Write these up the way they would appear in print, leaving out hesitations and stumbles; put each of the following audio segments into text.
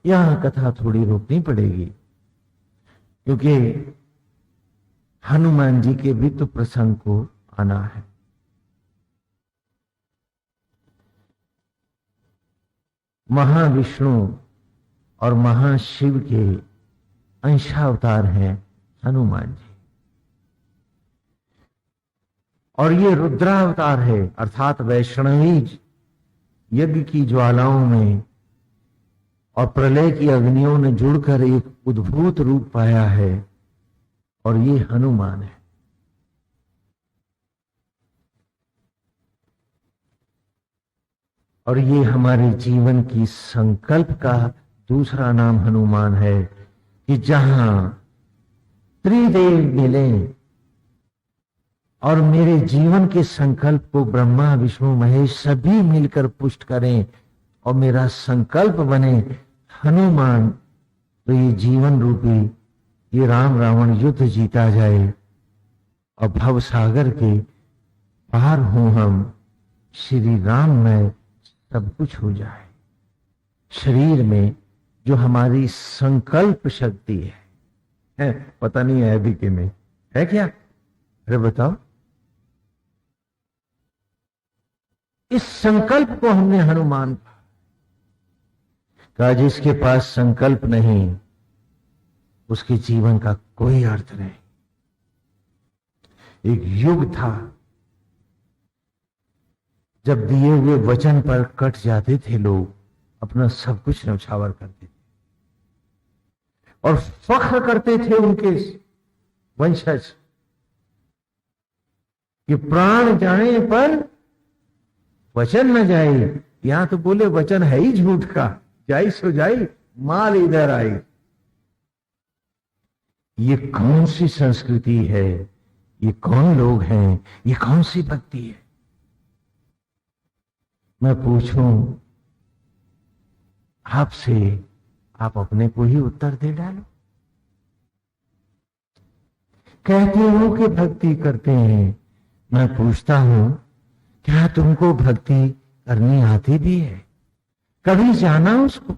यहां कथा थोड़ी रोकनी पड़ेगी, क्योंकि हनुमान जी के भी तो प्रसंग को आना है। महाविष्णु और महाशिव के अंशावतार हैं हनुमान जी, और ये रुद्रावतार है, अर्थात वैष्णवी यज्ञ की ज्वालाओं में और प्रलय की अग्नियों ने जुड़कर एक उद्भूत रूप पाया है, और ये हनुमान है। और ये हमारे जीवन की संकल्प का दूसरा नाम हनुमान है, कि जहां त्रिदेव मिले और मेरे जीवन के संकल्प को ब्रह्मा विष्णु महेश सभी मिलकर पुष्ट करें और मेरा संकल्प बने हनुमान, तो ये जीवन रूपी ये राम रावण युद्ध जीता जाए और भव सागर के पार हो हम, श्री राम में सब कुछ हो जाए। शरीर में जो हमारी संकल्प शक्ति है पता नहीं है अभी कि नहीं है क्या? अरे बताओ, इस संकल्प को हमने हनुमान कहा। जिसके पास संकल्प नहीं उसके जीवन का कोई अर्थ नहीं। एक युग था जब दिए हुए वचन पर कट जाते थे लोग, अपना सब कुछ न्यौछावर करते थे और फख्र करते थे उनके वंशज कि प्राण जाने पर वचन न जाए। यहां तो बोले वचन है ही झूठ का, जाई सो जाई माल इधर आई। ये कौन सी संस्कृति है? ये कौन लोग हैं? ये कौन सी भक्ति है? मैं पूछूं आपसे, आप अपने को ही उत्तर दे डालो। कहते हो कि भक्ति करते हैं, मैं पूछता हूं क्या तुमको भक्ति करनी आती भी है? कभी जाना उसको?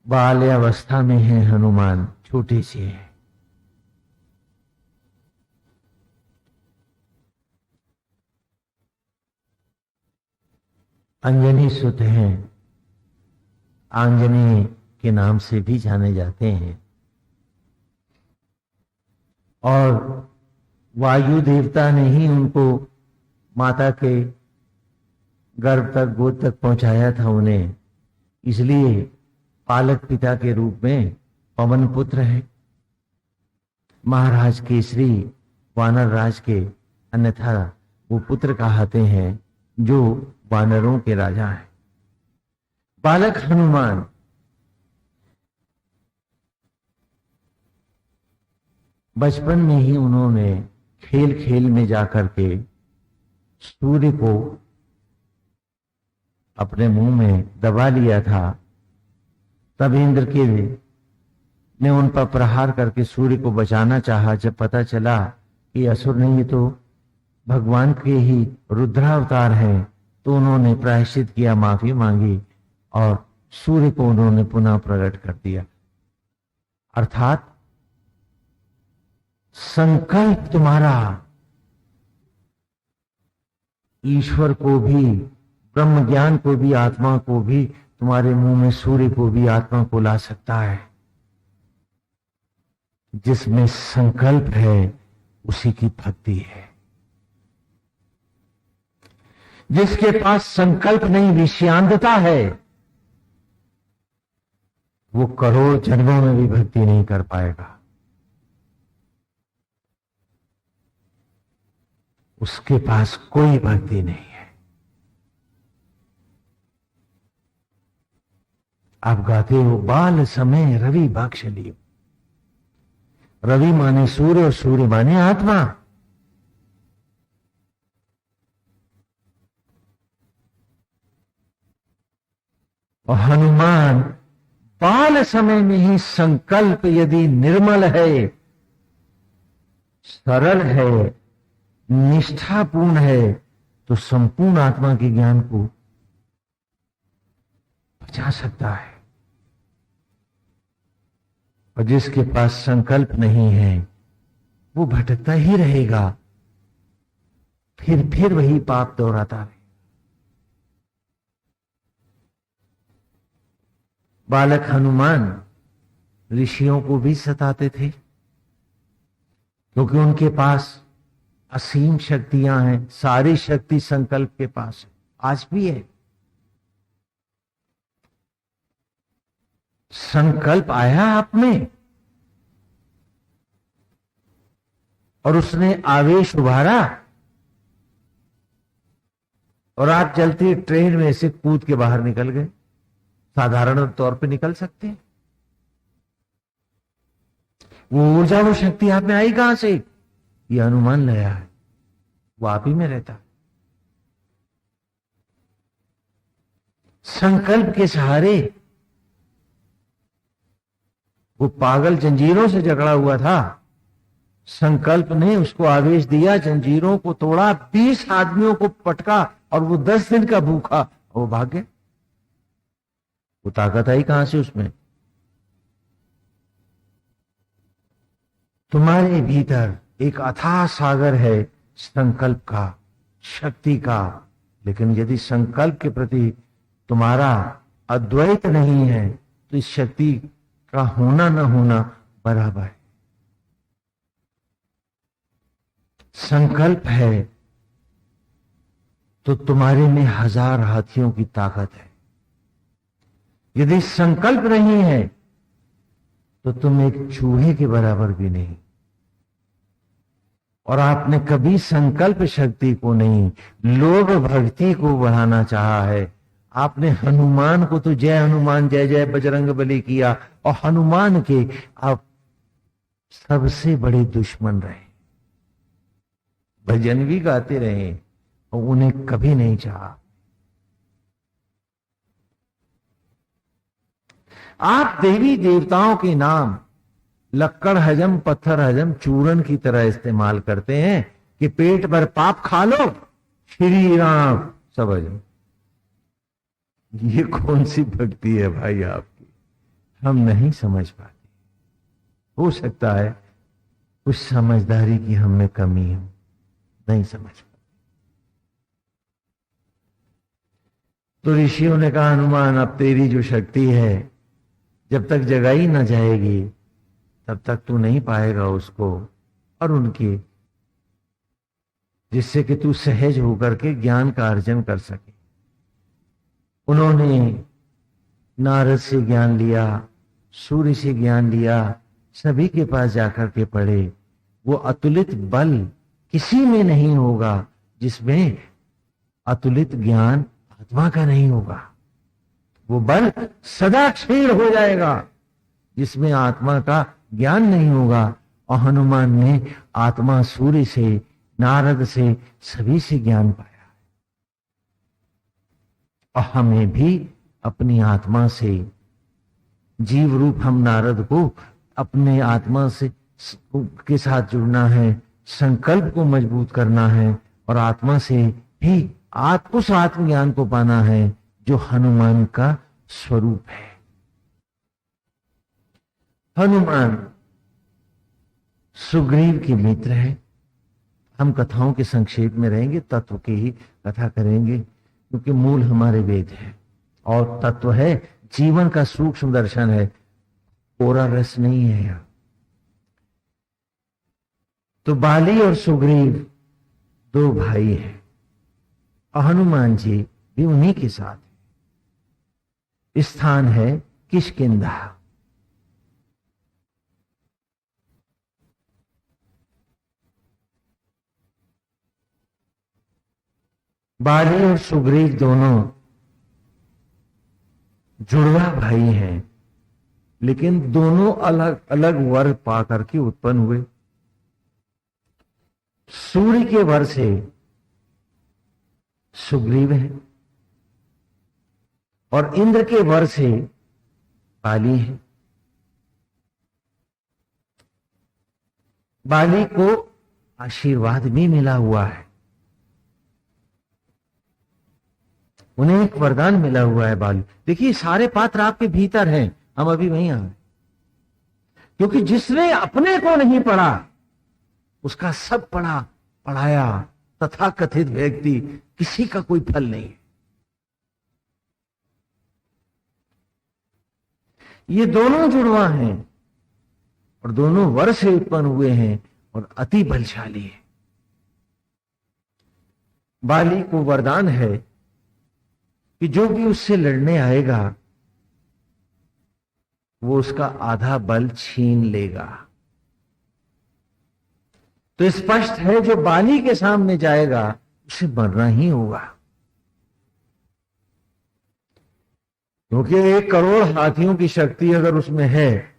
बाल्यावस्था में है हनुमान, छोटे से है। अंजनी सुत हैं, आंजनी के नाम से भी जाने जाते हैं, और वायु देवता ने ही उनको माता के गर्भ तक, गोद तक पहुंचाया था उन्हें, इसलिए पालक पिता के रूप में पवन पुत्र है। महाराज केसरी वानर राज के, अन्यथा वो पुत्र कहते हैं जो वानरों के राजा हैं। बालक हनुमान बचपन में ही उन्होंने खेल खेल में जाकर के सूर्य को अपने मुंह में दबा लिया था। तब इंद्र के ने उन पर प्रहार करके सूर्य को बचाना चाहा। जब पता चला कि असुर नहीं, ये तो भगवान के ही रुद्रावतार हैं, तो उन्होंने प्रायश्चित किया, माफी मांगी और सूर्य को उन्होंने पुनः प्रकट कर दिया। अर्थात संकल्प तुम्हारा ईश्वर को भी, ब्रह्म ज्ञान को भी, आत्मा को भी, तुम्हारे मुंह में सूर्य को भी, आत्मा को ला सकता है। जिसमें संकल्प है उसी की भक्ति है। जिसके पास संकल्प नहीं, विषयांधता है, वो करोड़ जन्मों में भी भक्ति नहीं कर पाएगा। उसके पास कोई भक्ति नहीं है। आप गाते हो, बाल समय रवि बख्श लियो। रवि माने सूर्य और सूर्य माने आत्मा। और हनुमान बाल समय में ही संकल्प यदि निर्मल है, सरल है, निष्ठापूर्ण है, तो संपूर्ण आत्मा के ज्ञान को बचा सकता है। और जिसके पास संकल्प नहीं है वो भटकता ही रहेगा, फिर वही पाप दोहराता है। बालक हनुमान ऋषियों को भी सताते थे, क्योंकि उनके पास असीम शक्तियां हैं। सारी शक्ति संकल्प के पास है, आज भी है। संकल्प आया आप में और उसने आवेश उभारा और आप चलती ट्रेन में से कूद के बाहर निकल गए। साधारण तौर पे निकल सकते हैं। वो ऊर्जा, वो शक्ति आप में आई कहां से? ये हनुमान लाया है, वो आप ही में रहता है। संकल्प के सहारे वो पागल जंजीरों से जकड़ा हुआ था, संकल्प ने उसको आवेश दिया, जंजीरों को तोड़ा, 20 आदमियों को पटका और वो 10 दिन का भूखा, वो भाग गए। वो ताकत आई कहां से उसमें? तुम्हारे भीतर एक अथाह सागर है संकल्प का, शक्ति का। लेकिन यदि संकल्प के प्रति तुम्हारा अद्वैत नहीं है तो इस शक्ति का होना न होना बराबर है। संकल्प है तो तुम्हारे में 1000 हाथियों की ताकत है। यदि संकल्प नहीं है तो तुम एक चूहे के बराबर भी नहीं। और आपने कभी संकल्प शक्ति को नहीं, लोभ भक्ति को बढ़ाना चाहा है। आपने हनुमान को तो जय हनुमान जय जय बजरंग बली किया, और हनुमान के आप सबसे बड़े दुश्मन रहे, भजन भी गाते रहे और उन्हें कभी नहीं चाहा। आप देवी देवताओं के नाम लक्कड़ हजम पत्थर हजम चूरन की तरह इस्तेमाल करते हैं कि पेट भर पाप खा लो, श्री राम सब हजम। ये कौन सी भक्ति है भाई आपकी? हम नहीं समझ पाते। हो सकता है कुछ समझदारी की हम में कमी हो, नहीं समझ पाते। तो ऋषियों ने कहा, हनुमान अब तेरी जो शक्ति है जब तक जगाई ना जाएगी तब तक तू नहीं पाएगा उसको और उनकी, जिससे कि तू सहज होकर के ज्ञान का अर्जन कर सके। उन्होंने नारद से ज्ञान लिया, सूर्य से ज्ञान लिया, सभी के पास जाकर के पढ़े। वो अतुलित बल किसी में नहीं होगा जिसमें अतुलित ज्ञान आत्मा का नहीं होगा। वो बल सदा क्षीण हो जाएगा जिसमें आत्मा का ज्ञान नहीं होगा। और हनुमान ने आत्मा सूर्य से, नारद से, सभी से ज्ञान पाया। और हमें भी अपनी आत्मा से, जीव रूप हम नारद को अपने आत्मा से के साथ जुड़ना है, संकल्प को मजबूत करना है और आत्मा से भी उस आत्मज्ञान को पाना है जो हनुमान का स्वरूप है। हनुमान सुग्रीव के मित्र है। हम कथाओं के संक्षेप में रहेंगे, तत्व की ही कथा करेंगे क्योंकि मूल हमारे वेद है और तत्व है, जीवन का सूक्ष्म दर्शन है, कोरा रस नहीं है यहां। तो बाली और सुग्रीव 2 भाई हैं और हनुमान जी भी उन्हीं के साथ है। स्थान है किष्किंधा। बाली और सुग्रीव दोनों जुड़वा भाई हैं, लेकिन दोनों अलग अलग वर पा करके उत्पन्न हुए। सूर्य के वर से सुग्रीव है और इंद्र के वर से बाली है। बाली को आशीर्वाद भी मिला हुआ है। उन्हें एक वरदान मिला हुआ है बाली। देखिए सारे पात्र आपके भीतर हैं, हम अभी वहीं आ गए। क्योंकि जिसने अपने को नहीं पढ़ा उसका सब पढ़ा पढ़ाया तथा कथित व्यक्ति किसी का कोई फल नहीं है। ये दोनों जुड़वा हैं और दोनों वर से उत्पन्न हुए हैं और अति बलशाली है। बाली को वरदान है कि जो भी उससे लड़ने आएगा वो उसका आधा बल छीन लेगा। तो स्पष्ट है जो बाली के सामने जाएगा उसे मरना ही होगा। क्योंकि 1 करोड़ हाथियों की शक्ति अगर उसमें है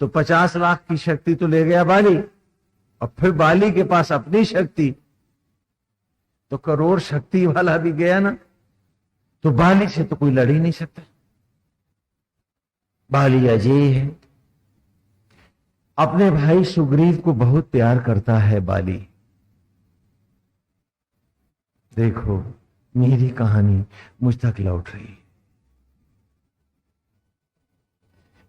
तो 50 लाख की शक्ति तो ले गया बाली, और फिर बाली के पास अपनी शक्ति, तो करोड़ शक्ति वाला भी गया ना। तो बाली से तो कोई लड़ ही नहीं सकता। बाली अजय है। अपने भाई सुग्रीव को बहुत प्यार करता है बाली। देखो मेरी कहानी मुझ तक लौट रही।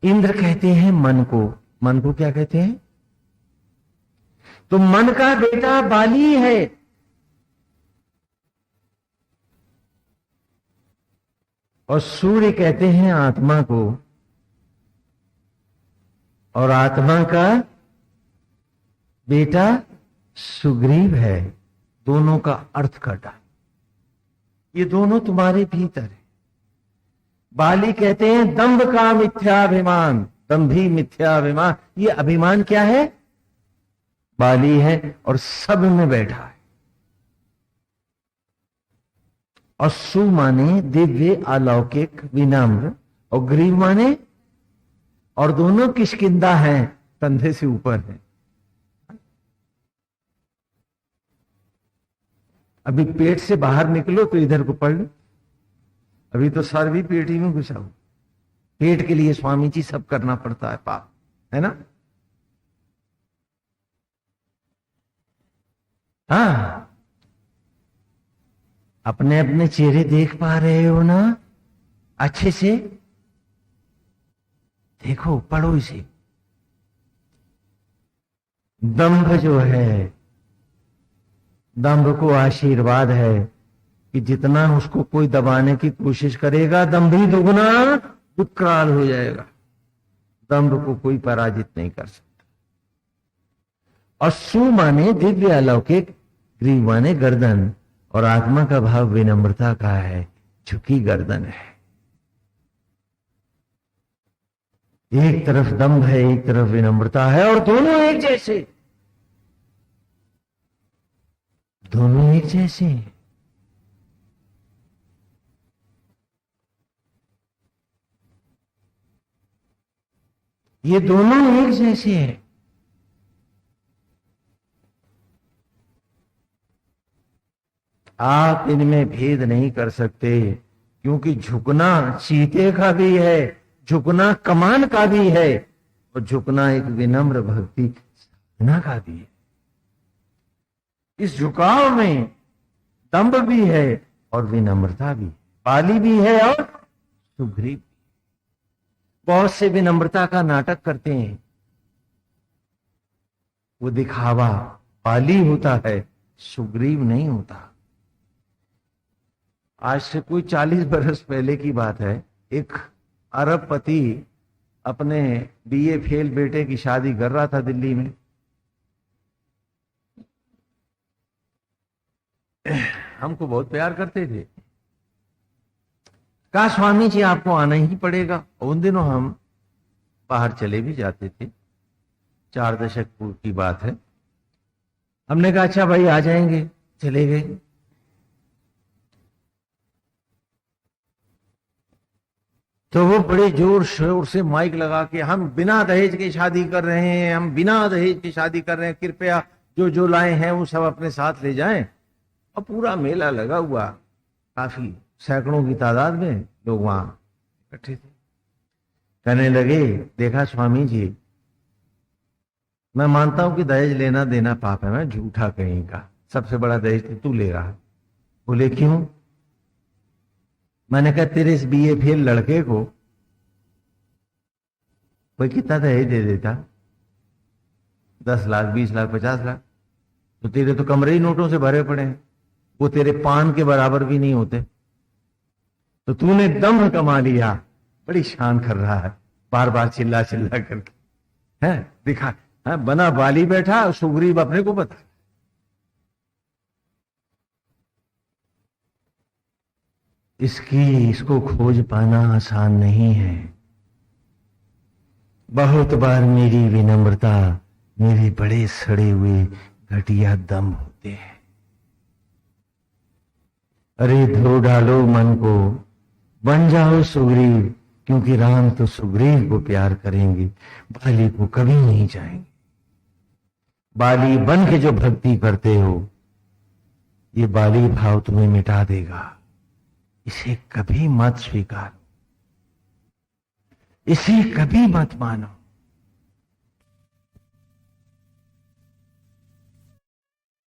इंद्र कहते हैं मन को क्या कहते हैं? तो मन का बेटा बाली है। और सूर्य कहते हैं आत्मा को, और आत्मा का बेटा सुग्रीव है। दोनों का अर्थ कटा। ये दोनों तुम्हारे भीतर है। बाली कहते हैं दंभ का मिथ्याभिमान, दंभी मिथ्याभिमान। ये अभिमान क्या है? बाली है और सब में बैठा है। और सु माने दिव्य अलौकिक विनम्र, और ग्रीव माने, और दोनों किष्किंधा हैं, कंधे से ऊपर है। अभी पेट से बाहर निकलो तो इधर को पढ़ लो। अभी तो सर भी पेट ही में घुसा हो। पेट के लिए स्वामी जी सब करना पड़ता है, पाप है ना। हाँ, अपने अपने चेहरे देख पा रहे हो ना? अच्छे से देखो, पढ़ो इसे। दंभ जो है, दंभ को आशीर्वाद है कि जितना उसको कोई दबाने की कोशिश करेगा दंभी दुगना उत्क्राल हो जाएगा। दंभ को कोई पराजित नहीं कर सकता। और सु माने दिव्य अलौकिक, ग्रीव माने गर्दन, और आत्मा का भाव विनम्रता का है, झुकी गर्दन है। एक तरफ दंभ है, एक तरफ विनम्रता है, और दोनों एक जैसे, दोनों एक जैसे हैं। ये दोनों एक जैसे हैं। आप इनमें भेद नहीं कर सकते, क्योंकि झुकना चीते का भी है, झुकना कमान का भी है, और झुकना एक विनम्र भक्ति साधना का भी है। इस झुकाव में दंभ भी है और विनम्रता भी, बाली भी है और सुग्रीव। बहुत से विनम्रता का नाटक करते हैं, वो दिखावा बाली होता है, सुग्रीव नहीं होता। आज से कोई 40 बरस पहले की बात है। एक अरबपति अपने बीए फेल बेटे की शादी कर रहा था दिल्ली में। हमको बहुत प्यार करते थे। कहा स्वामी जी आपको आना ही पड़ेगा। उन दिनों हम बाहर चले भी जाते थे, 4 दशक पूर्व की बात है। हमने कहा अच्छा भाई आ जाएंगे, चले गए। तो वो बड़े जोर शोर से माइक लगा के हम बिना दहेज के शादी कर रहे हैं, हम बिना दहेज की शादी कर रहे हैं, कृपया जो जो लाए हैं वो सब अपने साथ ले जाएं। और पूरा मेला लगा हुआ, काफी सैकड़ों की तादाद में लोग वहां इकट्ठे थे। कहने लगे देखा स्वामी जी, मैं मानता हूं कि दहेज लेना देना पाप है, मैं झूठा कहीं का, सबसे बड़ा दहेज तो तू ले रहा है। बोले क्यों? मैंने कहा तेरे इस बीए फेल लड़के को कोई कितना दहेज दे देता, 10 लाख, 20 लाख, 50 लाख, तो तेरे तो कमरे ही नोटों से भरे पड़े हैं, वो तेरे पान के बराबर भी नहीं होते। तो तूने दम कमा लिया, बड़ी शान कर रहा है, बार बार चिल्ला चिल्ला करके है दिखा है, बना बाली बैठा, सुग्रीव अपने को बता। इसको खोज पाना आसान नहीं है। बहुत बार मेरी विनम्रता, मेरे बड़े सड़े हुए घटिया दम होते हैं। अरे धो डालो मन को, बन जाओ सुग्रीव, क्योंकि राम तो सुग्रीव को प्यार करेंगे, बाली को कभी नहीं चाहेंगे। बाली बन के जो भक्ति करते हो, ये बाली भाव तुम्हें मिटा देगा। इसे कभी मत स्वीकारो, इसे कभी मत मानो।